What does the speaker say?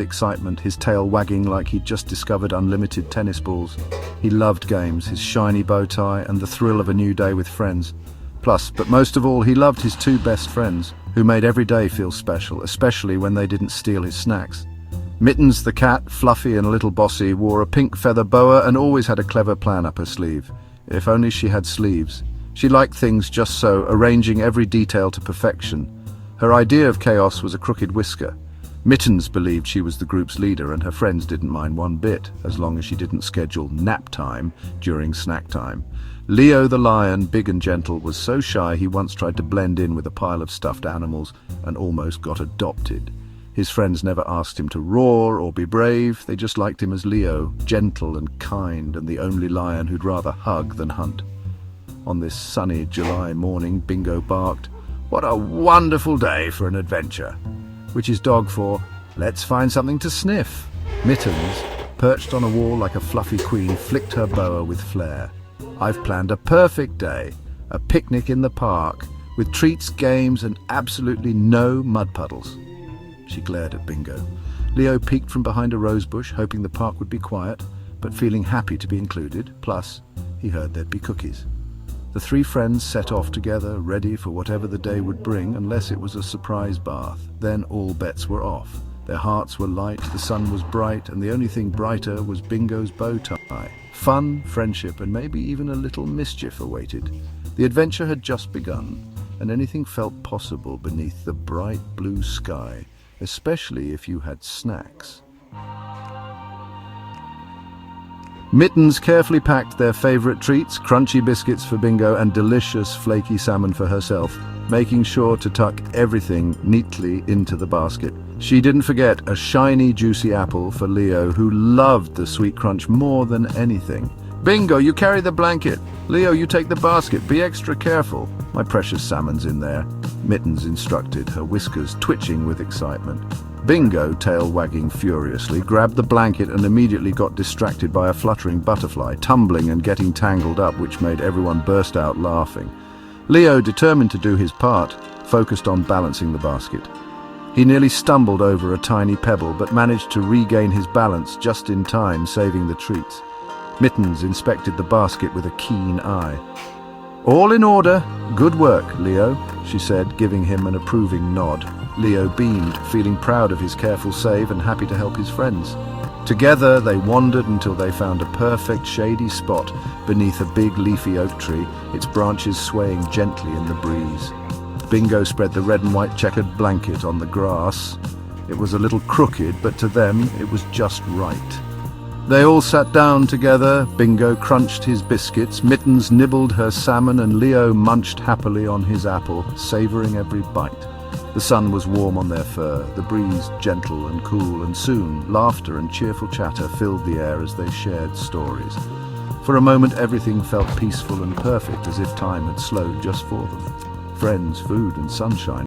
excitement, his tail wagging like he'd just discovered unlimited tennis balls. He loved games, his shiny bow tie, and the thrill of a new day with friends. Plus, but most of all, he loved his two best friends, who made every day feel special, especially when they didn't steal his snacks. Mittens the cat, fluffy and a little bossy, wore a pink feather boa and always had a clever plan up her sleeve. If only she had sleeves. She liked things just so, arranging every detail to perfection. Her idea of chaos was a crooked whisker. Mittens believed she was the group's leader, and her friends didn't mind one bit, as long as she didn't schedule nap time during snack time. Leo the lion, big and gentle, was so shy he once tried to blend in with a pile of stuffed animals and almost got adopted. His friends never asked him to roar or be brave, they just liked him as Leo, gentle and kind, and the only lion who'd rather hug than hunt. On this sunny July morning, Bingo barked, "What a wonderful day for an adventure!" which is dog for, "Let's find something to sniff." Mittens, perched on a wall like a fluffy queen, flicked her boa with flair. "I've planned a perfect day, a picnic in the park, with treats, games, and absolutely no mud puddles." She glared at Bingo. Leo peeked from behind a rose bush, hoping the park would be quiet, but feeling happy to be included. Plus, he heard there'd be cookies. The three friends set off together, ready for whatever the day would bring, unless it was a surprise bath. Then all bets were off. Their hearts were light, the sun was bright, and the only thing brighter was Bingo's bow tie. Fun, friendship, and maybe even a little mischief awaited. The adventure had just begun, and anything felt possible beneath the bright blue sky, especially if you had snacks. Mittens carefully packed their favorite treats, crunchy biscuits for Bingo and delicious flaky salmon for herself, making sure to tuck everything neatly into the basket. She didn't forget a shiny, juicy apple for Leo, who loved the sweet crunch more than anything. "Bingo, you carry the blanket. Leo, you take the basket. Be extra careful. My precious salmon's in there," Mittens instructed, her whiskers twitching with excitement. Bingo, tail wagging furiously, grabbed the blanket and immediately got distracted by a fluttering butterfly, tumbling and getting tangled up, which made everyone burst out laughing. Leo, determined to do his part, focused on balancing the basket. He nearly stumbled over a tiny pebble, but managed to regain his balance just in time, saving the treats. Mittens inspected the basket with a keen eye. "All in order. Good work, Leo," she said, giving him an approving nod. Leo beamed, feeling proud of his careful save and happy to help his friends. Together, they wandered until they found a perfect shady spot beneath a big leafy oak tree, its branches swaying gently in the breeze. Bingo spread the red and white checkered blanket on the grass. It was a little crooked, but to them, it was just right. They all sat down together. Bingo crunched his biscuits, Mittens nibbled her salmon, and Leo munched happily on his apple, savoring every bite. The sun was warm on their fur, the breeze gentle and cool, and soon laughter and cheerful chatter filled the air as they shared stories. For a moment everything felt peaceful and perfect, as if time had slowed just for them. Friends, food, and sunshine.